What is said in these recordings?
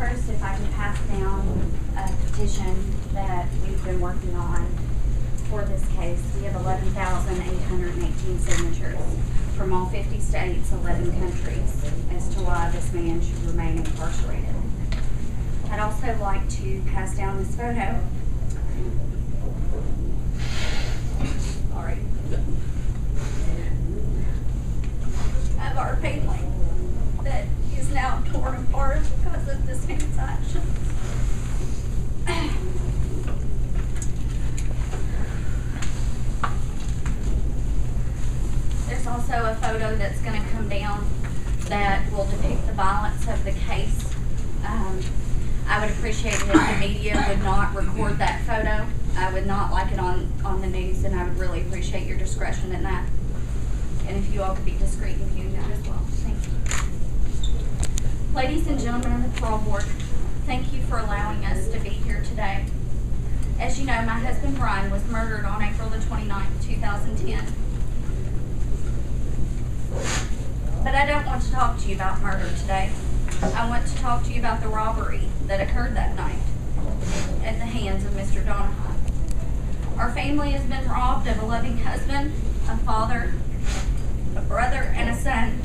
First, if I could pass down a petition that we've been working on for this case. We have 11,818 signatures from all 50 states, 11 countries, as to why this man should remain incarcerated. I'd also like to pass down this photo. Sorry. Of our family that is now torn apart because of this man's actions. There's also a photo that's going to come down that will depict the violence of the case. I would appreciate it if the media would not record that photo. I would not like it on the news, and I would really appreciate your discretion in that. And if you all could be discreet in viewing that as well. Thank you. Ladies and gentlemen of the parole board, thank you for allowing us to be here today. As you know, my husband Brian was murdered on April the 29th, 2010. But I don't want to talk to you about murder today. I want to talk to you about the robbery that occurred that night at the hands of Mr. Doneghy. Our family has been robbed of a loving husband, a father, a brother, and a son.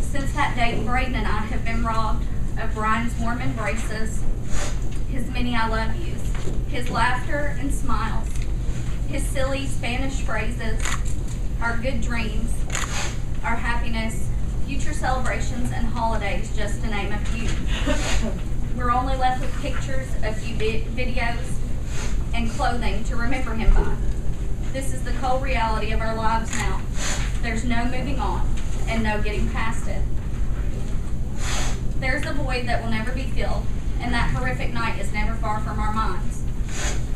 Since that date, Braden and I have been robbed of Brian's warm embraces, his many I love yous, his laughter and smiles, his silly Spanish phrases, our good dreams, our happiness, future celebrations, and holidays, just to name a few. We're only left with pictures, a few videos, and clothing to remember him by. This is the cold reality of our lives now. There's no moving on, and no getting past it. There's a void that will never be filled, and that horrific night is never far from our minds.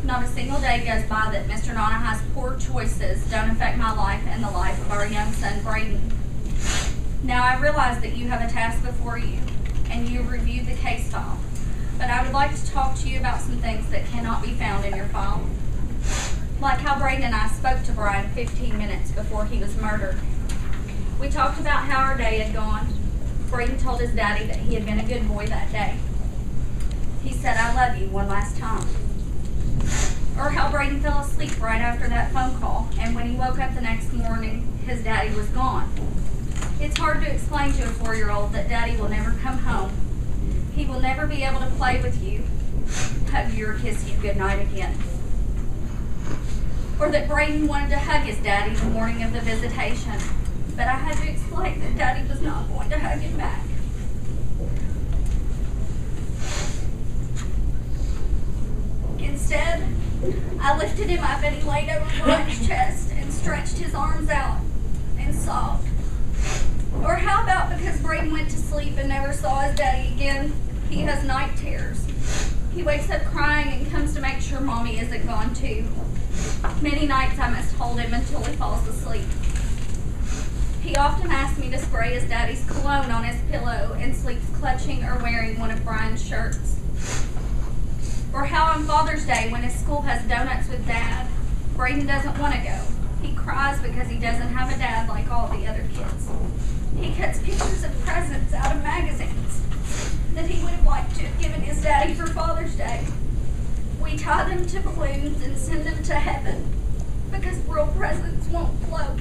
Not a single day goes by that Mr. Doneghy's poor choices don't affect my life and the life of our young son, Braden. Now, I realize that you have a task before you, and you have reviewed the case file, but I would like to talk to you about some things that cannot be found in your file. Like how Braden and I spoke to Brian 15 minutes before he was murdered. We talked about how our day had gone. Braden told his daddy that he had been a good boy that day. He said, "I love you," one last time. Or how Braden fell asleep right after that phone call, and when he woke up the next morning, his daddy was gone. It's hard to explain to a 4-year-old that daddy will never come home. He will never be able to play with you, hug you, or kiss you goodnight again. Or that Braden wanted to hug his daddy the morning of the visitation, but I had to explain that daddy was not going to hug him back. Instead, I lifted him up and he laid over Brian's chest and stretched his arms out and sobbed. Or how about because Braden went to sleep and never saw his daddy again, he has night terrors. He wakes up crying and comes to make sure mommy isn't gone too. Many nights I must hold him until he falls asleep. He often asks me to spray his daddy's cologne on his pillow and sleeps clutching or wearing one of Brian's shirts. Or how on Father's Day, when his school has donuts with Dad, Braden doesn't want to go. He cries because he doesn't have a dad like all the other kids. He cuts pictures of presents out of magazines that he would have liked to have given his daddy for Father's Day. We tie them to balloons and send them to heaven because world presents won't float.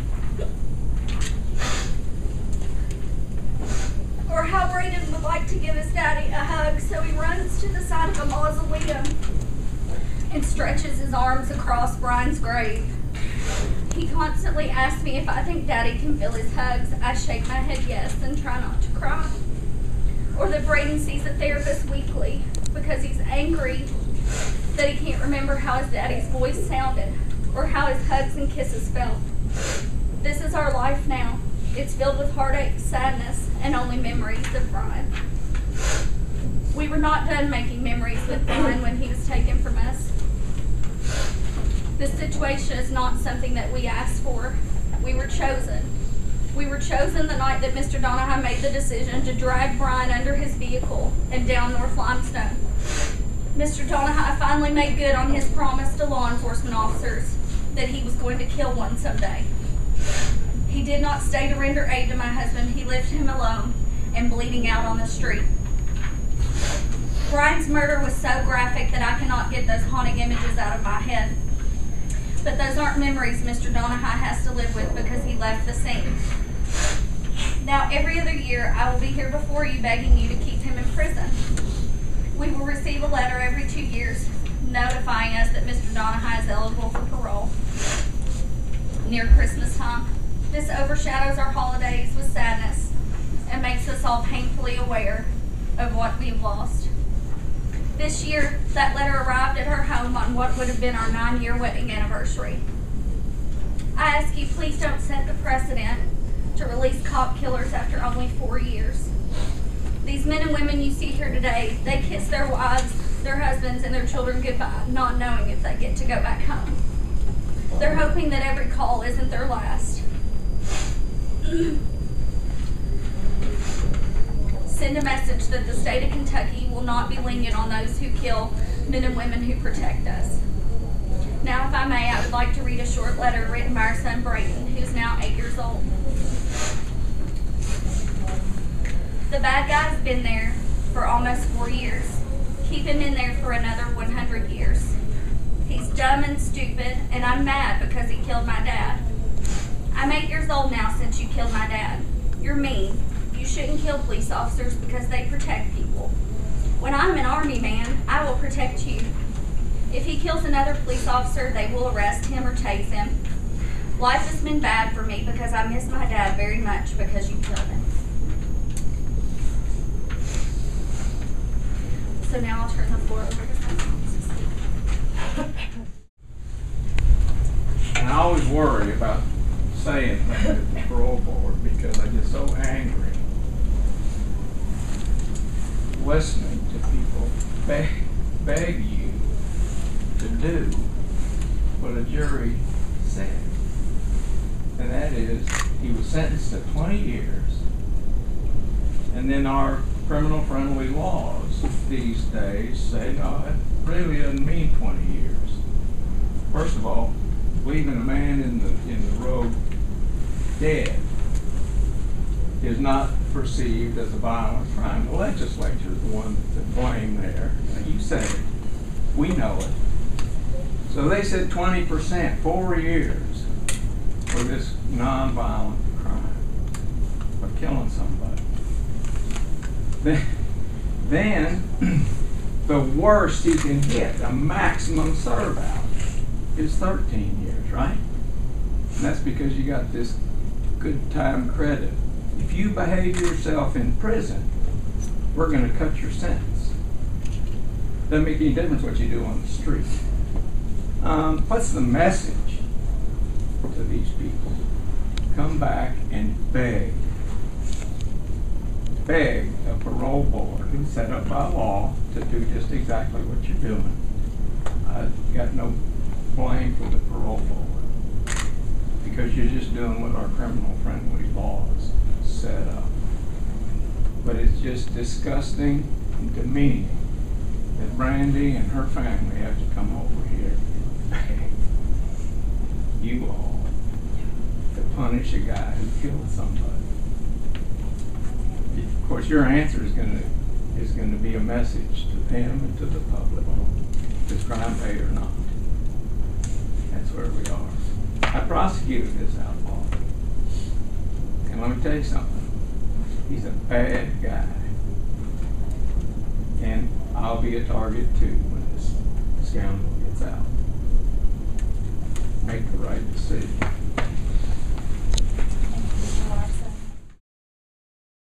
Or how Braden would like to give his daddy a hug, so he runs to the side of a mausoleum and stretches his arms across Brian's grave. He constantly asks me if I think daddy can feel his hugs. I shake my head yes and try not to cry. Or that Braden sees a therapist weekly because he's angry that he can't remember how his daddy's voice sounded or how his hugs and kisses felt. This is our life now. It's filled with heartache, sadness, and only memories of Brian. We were not done making memories with Brian when he was taken from us. This situation is not something that we asked for. We were chosen. We were chosen the night that Mr. Doneghy made the decision to drag Brian under his vehicle and down North Limestone. Mr. Doneghy finally made good on his promise to law enforcement officers that he was going to kill one someday. He did not stay to render aid to my husband. He left him alone and bleeding out on the street. Brian's murder was so graphic that I cannot get those haunting images out of my head. But those aren't memories Mr. Doneghy has to live with because he left the scene. Now, every other year, I will be here before you begging you to keep him in prison. We will receive a letter every 2 years notifying us that Mr. Doneghy is eligible for parole. Near Christmas time, this overshadows our holidays with sadness and makes us all painfully aware of what we've lost. This year, that letter arrived at her home on what would have been our 9-year wedding anniversary. I ask you, please don't set the precedent to release cop killers after only 4 years. These men and women you see here today, they kiss their wives, their husbands, and their children goodbye, not knowing if they get to go back home. They're hoping that every call isn't their last. Send a message that the state of Kentucky will not be lenient on those who kill men and women who protect us. Now, if I may, I would like to read a short letter written by our son Brayden, who's now 8 years old. The bad guy's been there for almost 4 years. Keep him in there for another 100 years. He's dumb and stupid, and I'm mad because he killed my dad. I'm 8 years old now since you killed my dad. You're mean. You shouldn't kill police officers because they protect people. When I'm an army man, I will protect you. If he kills another police officer, they will arrest him or tase him. Life has been bad for me because I miss my dad very much because you killed him. So now I'll turn the floor over to someone. And I always worry about saying things at the parole board because I get so angry listening to people beg you to do what a jury said. And that is, he was sentenced to 20 years, and then our criminal-friendly laws these days say, no, it really doesn't mean 20 years. First of all, leaving a man in the road dead is not perceived as a violent crime. The legislature is the one to blame there. Now, you say it. We know it. So they said 20%, 4 years for this non-violent crime of killing somebody. Then the worst you can get, a maximum serve out, is 13 years, right? And that's because you got this good time credit. If you behave yourself in prison, we're going to cut your sentence. Doesn't make any difference what you do on the street. What's the message to these people? Come back and beg a parole board who's set up by law to do just exactly what you're doing. I've got no blame for the parole board because you're just doing what our criminal-friendly laws set up. But it's just disgusting and demeaning that Brandy and her family have to come over here and beg you all to punish a guy who killed somebody. Of course, your answer is going to be a message to them and to the public, is crime paid or not. That's where we are. I prosecuted this outlaw, and let me tell you something. He's a bad guy, and I'll be a target too when this scoundrel gets out. Make the right decision.